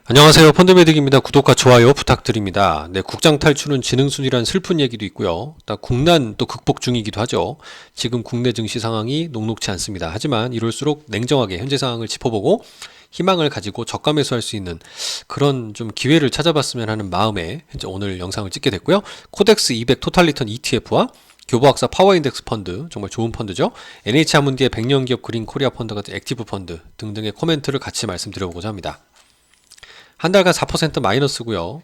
안녕하세요. 펀드매직입니다. 구독과 좋아요 부탁드립니다. 네, 국장 탈출은 지능순이란 슬픈 얘기도 있고요. 국난 또 극복 중이기도 하죠. 지금 국내 증시 상황이 녹록치 않습니다. 하지만 이럴수록 냉정하게 현재 상황을 짚어보고 희망을 가지고 저가 매수할 수 있는 그런 좀 기회를 찾아봤으면 하는 마음에 오늘 영상을 찍게 됐고요. 코덱스 200 토탈 리턴 ETF와 교보학사 파워인덱스 펀드, 정말 좋은 펀드죠. NH아문디의 100년 기업 그린 코리아 펀드 같은 액티브 펀드 등등의 코멘트를 같이 말씀드려보고자 합니다. 한 달간 4% 마이너스고요.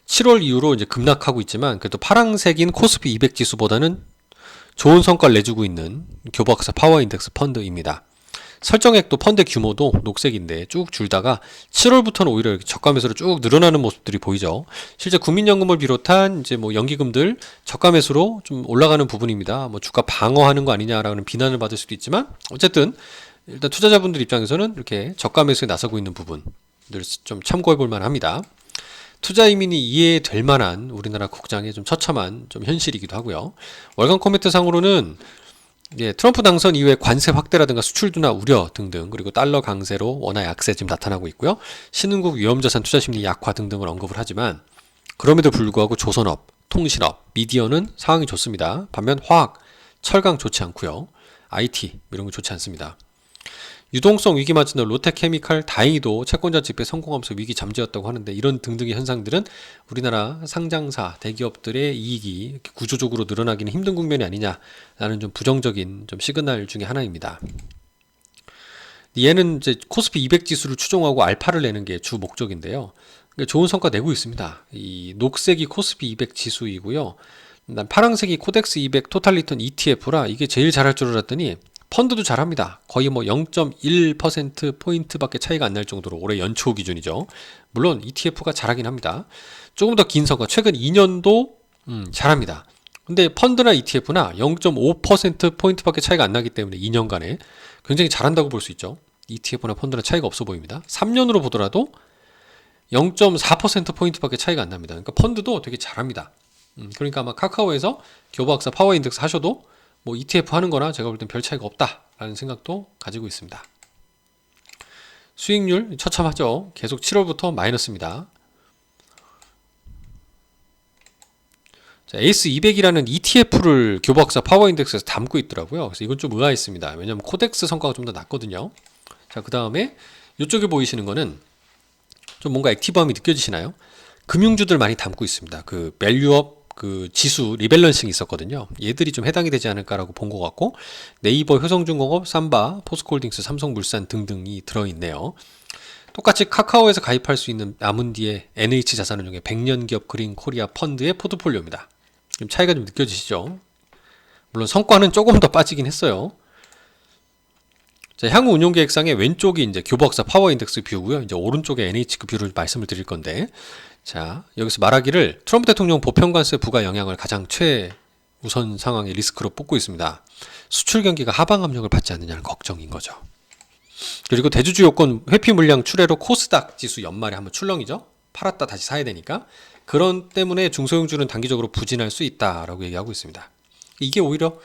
7월 이후로 이제 급락하고 있지만 그래도 파랑색인 코스피 200 지수보다는 좋은 성과를 내주고 있는 교보학사 파워인덱스 펀드입니다. 설정액도 펀드 규모도 녹색인데 쭉 줄다가 7월부터는 오히려 이렇게 저가 매수로 쭉 늘어나는 모습들이 보이죠. 실제 국민연금을 비롯한 이제 연기금들 저가 매수로 좀 올라가는 부분입니다. 주가 방어하는 거 아니냐라는 비난을 받을 수도 있지만 어쨌든 일단 투자자분들 입장에서는 이렇게 저가 매수에 나서고 있는 부분 좀 참고해 볼 만합니다. 투자 이민이 이해될 만한 우리나라 국장의 좀 처참한 좀 현실이기도 하고요. 월간 코멘트 상으로는 트럼프 당선 이후에 관세 확대라든가 수출 둔화 우려 등등, 그리고 달러 강세로 원화 약세 지금 나타나고 있고요. 신흥국 위험자산 투자 심리 약화 등등을 언급을 하지만 그럼에도 불구하고 조선업, 통신업, 미디어는 상황이 좋습니다. 반면 화학, 철강 좋지 않고요. IT 이런 거 좋지 않습니다. 유동성 위기 맞은 롯데케미칼 다행히도 채권자 집회 성공하면서 위기 잠재웠다고 하는데 이런 등등의 현상들은 우리나라 상장사 대기업들의 이익이 이렇게 구조적으로 늘어나기는 힘든 국면이 아니냐라는 좀 부정적인 좀 시그널 중에 하나입니다. 얘는 이제 코스피 200 지수를 추종하고 알파를 내는 게 주 목적인데요. 좋은 성과 내고 있습니다. 이 녹색이 코스피 200 지수이고요. 파란색이 코덱스 200 토탈 리턴 ETF라 이게 제일 잘할 줄 알았더니 펀드도 잘합니다. 거의 0.1%포인트밖에 차이가 안 날 정도로 올해 연초 기준이죠. 물론 ETF가 잘하긴 합니다. 조금 더 긴 성과, 최근 2년도 잘합니다. 근데 펀드나 ETF나 0.5%포인트밖에 차이가 안 나기 때문에 2년간에 굉장히 잘한다고 볼 수 있죠. ETF나 펀드나 차이가 없어 보입니다. 3년으로 보더라도 0.4%포인트밖에 차이가 안 납니다. 그러니까 펀드도 되게 잘합니다. 그러니까 아마 카카오에서 교보학사 파워인덱스 하셔도 ETF 하는 거나 제가 볼 땐 별 차이가 없다라는 생각도 가지고 있습니다. 수익률 처참하죠. 계속 7월부터 마이너스입니다. 자, 에이스 200이라는 ETF를 교보학사 파워인덱스에서 담고 있더라고요. 그래서 이건 좀 의아했습니다. 왜냐하면 코덱스 성과가 좀 더 낮거든요. 자, 그 다음에 이쪽에 보이시는 거는 좀 뭔가 액티브함이 느껴지시나요? 금융주들 많이 담고 있습니다. 그 밸류업 지수 리밸런싱이 있었거든요. 얘들이 좀 해당이 되지 않을까라고 본 것 같고, 네이버, 효성중공업, 삼바, 포스코홀딩스, 삼성물산 등등이 들어있네요. 똑같이 카카오에서 가입할 수 있는 아문디의 NH자산운용의 100년 기업 그린 코리아 펀드의 포트폴리오입니다. 좀 차이가 좀 느껴지시죠? 물론 성과는 조금 더 빠지긴 했어요. 자, 향후 운용 계획상의 왼쪽이 이제 교보학사 파워인덱스 뷰고요. 이제 오른쪽에 NH그 뷰를 말씀을 드릴 건데, 자, 여기서 말하기를 트럼프 대통령 보편관세 부과 영향을 가장 최우선 상황의 리스크로 뽑고 있습니다. 수출 경기가 하방 압력을 받지 않느냐는 걱정인 거죠. 그리고 대주주 요건 회피 물량 출회로 코스닥 지수 연말에 한번 출렁이죠. 팔았다 다시 사야 되니까. 그런 때문에 중소형주는 단기적으로 부진할 수 있다라고 얘기하고 있습니다. 이게 오히려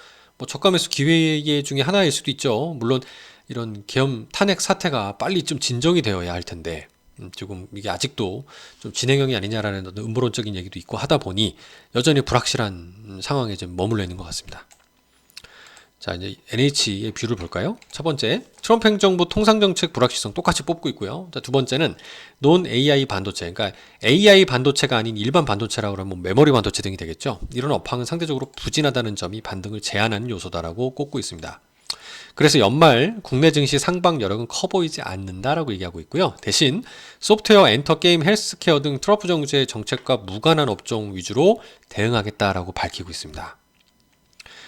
저가 매수 기회 중에 하나일 수도 있죠. 물론 이런 계엄 탄핵 사태가 빨리 좀 진정이 되어야 할 텐데 조금 이게 아직도 좀 진행형이 아니냐라는 어떤 음모론적인 얘기도 있고 하다 보니 여전히 불확실한 상황에 좀 머물러 있는 것 같습니다. 자, 이제 NH의 뷰를 볼까요? 첫 번째, 트럼프 행정부 통상정책 불확실성 똑같이 뽑고 있고요. 자, 두 번째는 논 AI 반도체, 그러니까 AI 반도체가 아닌 일반 반도체라고 하면 메모리 반도체 등이 되겠죠. 이런 업황은 상대적으로 부진하다는 점이 반등을 제한하는 요소다라고 꼽고 있습니다. 그래서 연말 국내 증시 상방 여력은 커 보이지 않는다라고 얘기하고 있고요. 대신 소프트웨어, 엔터, 게임, 헬스케어 등 트럼프 정부의 정책과 무관한 업종 위주로 대응하겠다라고 밝히고 있습니다.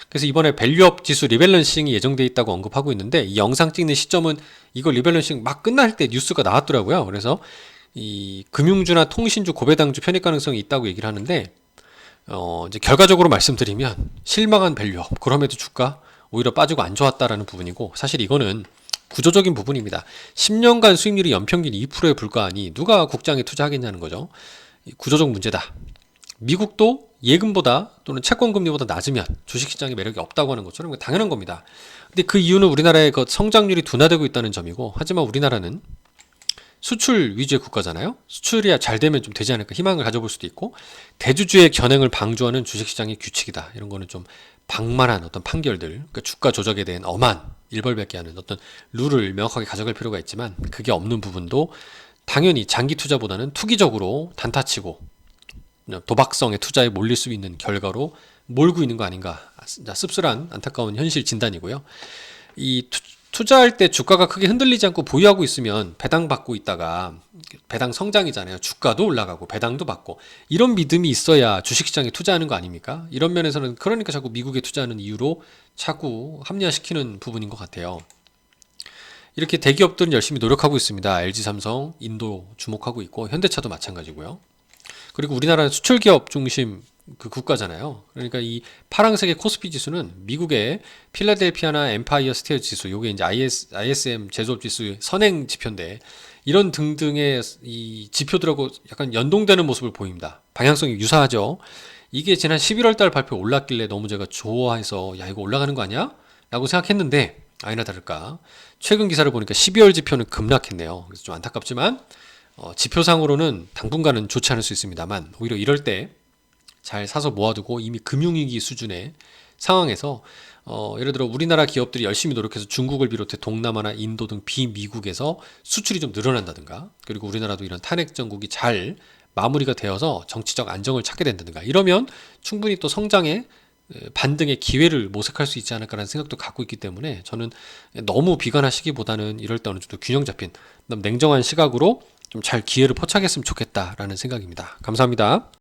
그래서 이번에 밸류업 지수 리밸런싱이 예정돼 있다고 언급하고 있는데 이 영상 찍는 시점은 이거 리밸런싱 막 끝날 때 뉴스가 나왔더라고요. 그래서 이 금융주나 통신주, 고배당주 편입 가능성이 있다고 얘기를 하는데 이제 결과적으로 말씀드리면 실망한 밸류업, 그럼에도 주가 오히려 빠지고 안 좋았다라는 부분이고, 사실 이거는 구조적인 부분입니다. 10년간 수익률이 연평균 2%에 불과하니 누가 국장에 투자하겠냐는 거죠. 구조적 문제다. 미국도 예금보다 또는 채권금리보다 낮으면 주식시장에 매력이 없다고 하는 것처럼 당연한 겁니다. 근데 그 이유는 우리나라의 성장률이 둔화되고 있다는 점이고, 하지만 우리나라는 수출 위주의 국가잖아요. 수출이 잘 되면 좀 되지 않을까 희망을 가져볼 수도 있고, 대주주의 견행을 방조하는 주식시장의 규칙이다. 이런 거는 좀 방만한 어떤 판결들, 그러니까 주가 조작에 대한 엄한 일벌백계 하는 어떤 룰을 명확하게 가져갈 필요가 있지만, 그게 없는 부분도 당연히 장기 투자보다는 투기적으로 단타치고 도박성의 투자에 몰릴 수 있는 결과로 몰고 있는 거 아닌가. 씁쓸한 안타까운 현실 진단이고요. 이 투자할 때 주가가 크게 흔들리지 않고 보유하고 있으면 배당 받고 있다가, 배당 성장이잖아요. 주가도 올라가고 배당도 받고, 이런 믿음이 있어야 주식시장에 투자하는 거 아닙니까? 이런 면에서는 그러니까 자꾸 미국에 투자하는 이유로 자꾸 합리화시키는 부분인 것 같아요. 이렇게 대기업들은 열심히 노력하고 있습니다. LG, 삼성, 인도 주목하고 있고, 현대차도 마찬가지고요. 그리고 우리나라는 수출 기업 중심 그 국가잖아요. 그러니까 이 파란색의 코스피 지수는 미국의 필라델피아나 엠파이어 스테어 지수, 요게 이제 ISM 제조업 지수의 선행 지표인데, 이런 등등의 이 지표들하고 약간 연동되는 모습을 보입니다. 방향성이 유사하죠. 이게 지난 11월 달 발표 올랐길래 너무 제가 좋아해서 야, 이거 올라가는 거 아니야? 라고 생각했는데, 아니나 다를까 최근 기사를 보니까 12월 지표는 급락했네요. 그래서 좀 안타깝지만 지표상으로는 당분간은 좋지 않을 수 있습니다만, 오히려 이럴 때 잘 사서 모아두고 이미 금융위기 수준의 상황에서 예를 들어 우리나라 기업들이 열심히 노력해서 중국을 비롯해 동남아나 인도 등 비미국에서 수출이 좀 늘어난다든가, 그리고 우리나라도 이런 탄핵 정국이 잘 마무리가 되어서 정치적 안정을 찾게 된다든가, 이러면 충분히 또 성장의 반등의 기회를 모색할 수 있지 않을까라는 생각도 갖고 있기 때문에, 저는 너무 비관하시기보다는 이럴 때 어느 정도 균형 잡힌 냉정한 시각으로 좀 잘 기회를 포착했으면 좋겠다라는 생각입니다. 감사합니다.